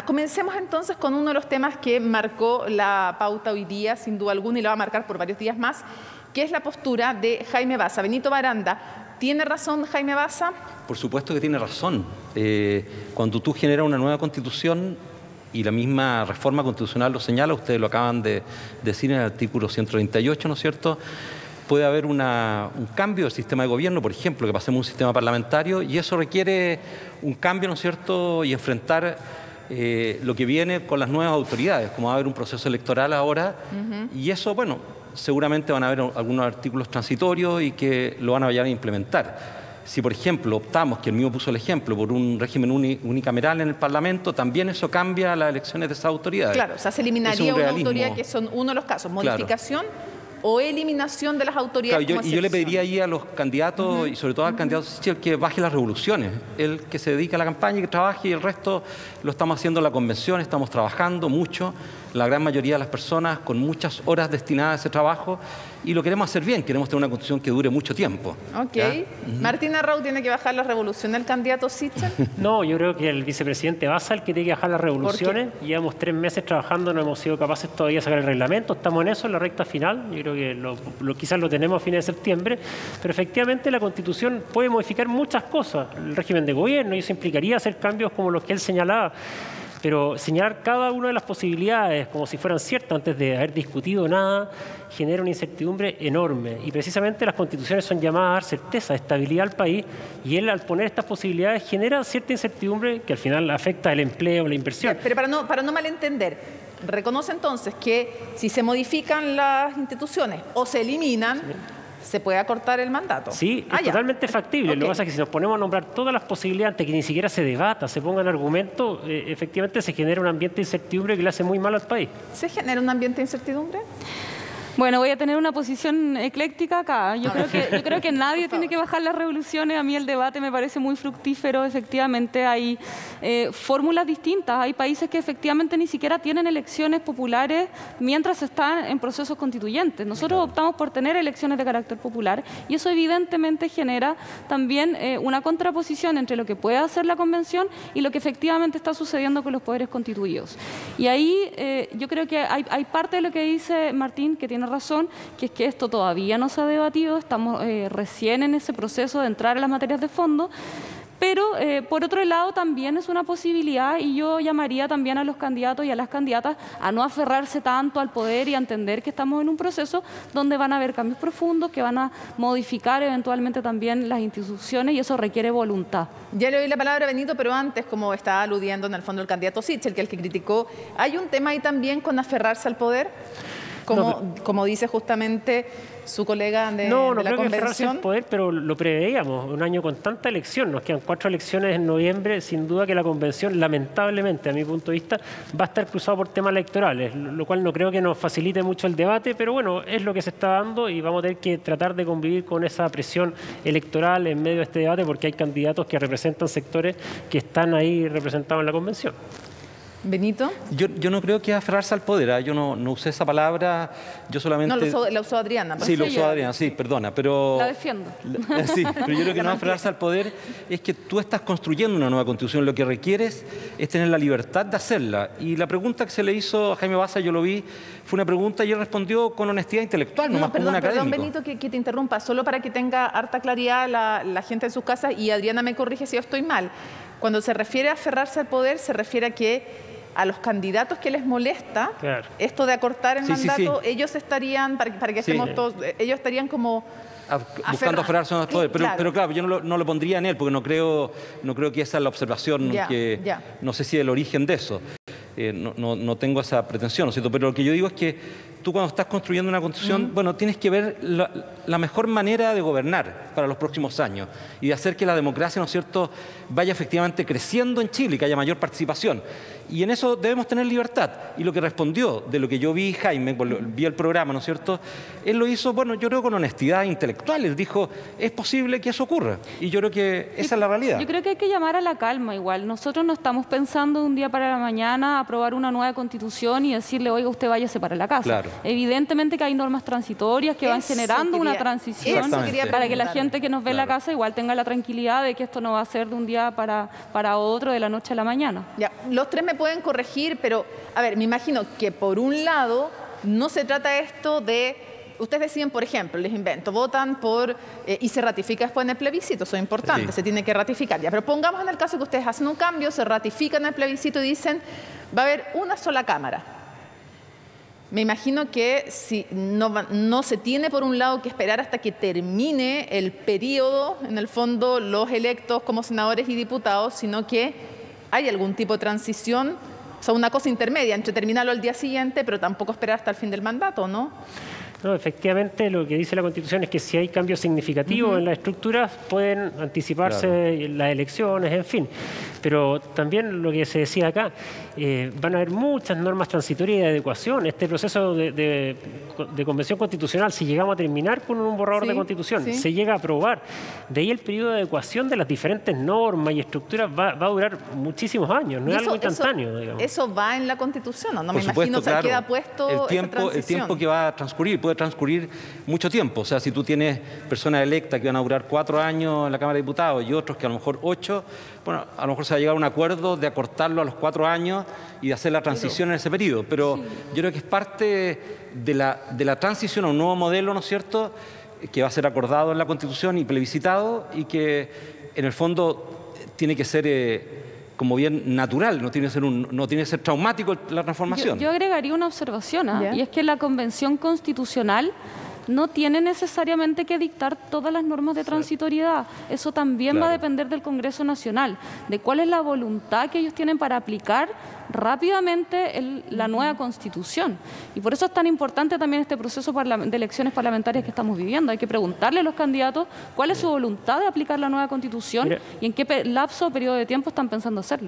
Comencemos entonces con uno de los temas que marcó la pauta hoy día, sin duda alguna, y la va a marcar por varios días más, que es la postura de Jaime Baza. Benito Baranda, ¿tiene razón Jaime Baza? Por supuesto que tiene razón. Cuando tú generas una nueva constitución, y la misma reforma constitucional lo señala, ustedes lo acaban de decir en el artículo 138, ¿no es cierto?, puede haber un cambio del sistema de gobierno, por ejemplo, que pasemos a un sistema parlamentario, y eso requiere un cambio, ¿no es cierto?, y enfrentar lo que viene con las nuevas autoridades, como va a haber un proceso electoral ahora, y eso, bueno, seguramente van a haber algunos artículos transitorios y que lo van a vayan a implementar. Si, por ejemplo, optamos, que el mismo puso el ejemplo, por un régimen unicameral en el Parlamento, también eso cambia las elecciones de esas autoridades. Claro, o sea, se eliminaría una autoridad que son uno de los casos, modificación o eliminación de las autoridades. Claro, y yo le pediría ahí a los candidatos, y sobre todo al candidato Sichel, que baje las revoluciones. Él que se dedica a la campaña y que trabaje, y el resto lo estamos haciendo en la convención, estamos trabajando mucho, la gran mayoría de las personas con muchas horas destinadas a ese trabajo, y lo queremos hacer bien, queremos tener una constitución que dure mucho tiempo. Ok. ¿Martín Arrau tiene que bajar las revoluciones, el candidato Sichel? No, yo creo que el vicepresidente Baza el que tiene que bajar las revoluciones. Llevamos 3 meses trabajando, no hemos sido capaces todavía de sacar el reglamento, estamos en eso, en la recta final. Yo creo que quizás lo tenemos a fines de septiembre, pero efectivamente la Constitución puede modificar muchas cosas, el régimen de gobierno, y eso implicaría hacer cambios como los que él señalaba. Pero señalar cada una de las posibilidades como si fueran ciertas antes de haber discutido nada genera una incertidumbre enorme. Y precisamente las constituciones son llamadas a dar certeza, estabilidad al país, y él al poner estas posibilidades genera cierta incertidumbre que al final afecta el empleo, la inversión. Pero para no malentender, reconoce entonces que si se modifican las instituciones o se eliminan, ¿se puede acortar el mandato? Sí, es totalmente factible. Lo que pasa es que si nos ponemos a nombrar todas las posibilidades antes que ni siquiera se debata, se pongan argumentos, efectivamente se genera un ambiente de incertidumbre que le hace muy mal al país. ¿Se genera un ambiente de incertidumbre? Bueno, voy a tener una posición ecléctica acá. Yo creo que nadie tiene que bajar las revoluciones. A mí el debate me parece muy fructífero. Efectivamente, hay fórmulas distintas. Hay países que efectivamente ni siquiera tienen elecciones populares mientras están en procesos constituyentes. Nosotros optamos por tener elecciones de carácter popular, y eso evidentemente genera también una contraposición entre lo que puede hacer la Convención y lo que efectivamente está sucediendo con los poderes constituidos. Y ahí yo creo que hay parte de lo que dice Martín que tiene razón, que es que esto todavía no se ha debatido, estamos recién en ese proceso de entrar a las materias de fondo, pero por otro lado también es una posibilidad, y yo llamaría también a los candidatos y a las candidatas a no aferrarse tanto al poder y a entender que estamos en un proceso donde van a haber cambios profundos que van a modificar eventualmente también las instituciones, y eso requiere voluntad. Ya le doy la palabra a Benito, pero antes, como estaba aludiendo en el fondo el candidato Sichel, que es el que criticó, ¿hay un tema ahí también con aferrarse al poder? Como dice justamente su colega de la creo que aferrarse Convención. al poder, pero lo preveíamos, un año con tanta elección, nos quedan 4 elecciones en noviembre, sin duda que la Convención, lamentablemente, a mi punto de vista, va a estar cruzado por temas electorales, lo cual no creo que nos facilite mucho el debate, pero bueno, es lo que se está dando y vamos a tener que tratar de convivir con esa presión electoral en medio de este debate, porque hay candidatos que representan sectores que están ahí representados en la Convención. Benito. Yo no creo que aferrarse al poder, yo no usé esa palabra, yo solamente... No, la usó Adriana. Sí, lo usó Adriana, sí, perdona, pero... La defiendo. Sí, pero yo creo que no aferrarse al poder es que tú estás construyendo una nueva constitución, lo que requieres es tener la libertad de hacerla. Y la pregunta que se le hizo a Jaime Baza, yo lo vi, fue una pregunta y él respondió con honestidad intelectual, no más como un académico. Perdón, Benito, que te interrumpa, solo para que tenga harta claridad la gente en sus casas, y Adriana me corrige si yo estoy mal. Cuando se refiere a aferrarse al poder, se refiere a que a los candidatos que les molesta esto de acortar el mandato, ellos estarían, para que estemos todos, ellos estarían como... buscando aferrarse al poder, pero claro, yo no lo pondría en él, porque no creo que esa es la observación, no sé si el origen de eso. No tengo esa pretensión, ¿no es cierto? Pero lo que yo digo es que tú cuando estás construyendo una constitución, bueno, tienes que ver la mejor manera de gobernar para los próximos años y de hacer que la democracia, ¿no es cierto?, vaya efectivamente creciendo en Chile y que haya mayor participación. Y en eso debemos tener libertad. Y lo que respondió, de lo que yo vi, Jaime, vi el programa, ¿no es cierto?, él lo hizo, bueno, yo creo con honestidad intelectual. Él dijo, es posible que eso ocurra. Y yo creo que esa es la realidad. Yo creo que hay que llamar a la calma igual. Nosotros no estamos pensando de un día para la mañana aprobar una nueva constitución y decirle, oiga, usted váyase para la casa. Claro. Evidentemente que hay normas transitorias que van generando una transición para que la gente que nos ve en la casa igual tenga la tranquilidad de que esto no va a ser de un día para otro, de la noche a la mañana. Ya, los tres me pueden corregir, pero, a ver, me imagino que por un lado no se trata esto de... Ustedes deciden, por ejemplo, les invento, votan por y se ratifica después en el plebiscito, eso es importante, se tiene que ratificar ya. Pero pongamos en el caso que ustedes hacen un cambio, se ratifican en el plebiscito y dicen, va a haber una sola Cámara. Me imagino que si no se tiene por un lado que esperar hasta que termine el periodo, en el fondo, los electos como senadores y diputados, sino que hay algún tipo de transición, o sea, una cosa intermedia entre terminarlo al día siguiente, pero tampoco esperar hasta el fin del mandato, ¿no? No, efectivamente, lo que dice la Constitución es que si hay cambios significativos en las estructuras, pueden anticiparse las elecciones, en fin. Pero también lo que se decía acá, van a haber muchas normas transitorias y de adecuación. Este proceso de convención constitucional, si llegamos a terminar con un borrador de Constitución, se llega a aprobar. De ahí el periodo de adecuación de las diferentes normas y estructuras va a durar muchísimos años, no es algo instantáneo, digamos. ¿Eso va en la Constitución? No me supuesto, imagino, claro. queda puesto el tiempo que va a transcurrir. Puede transcurrir mucho tiempo. O sea, si tú tienes personas electas que van a durar 4 años en la Cámara de Diputados y otros que a lo mejor 8, bueno, a lo mejor se va a llegar a un acuerdo de acortarlo a los 4 años y de hacer la transición en ese periodo. Pero yo creo que es parte de la transición a un nuevo modelo, ¿no es cierto?, que va a ser acordado en la Constitución y plebiscitado y que, en el fondo, tiene que ser... como bien natural, no tiene que ser traumático la transformación. Yo agregaría una observación, y es que la Convención Constitucional no tiene necesariamente que dictar todas las normas de transitoriedad. Eso también va a depender del Congreso Nacional, de cuál es la voluntad que ellos tienen para aplicar rápidamente la nueva Constitución. Y por eso es tan importante también este proceso de elecciones parlamentarias que estamos viviendo. Hay que preguntarle a los candidatos cuál es su voluntad de aplicar la nueva Constitución y en qué lapso o periodo de tiempo están pensando hacerlo.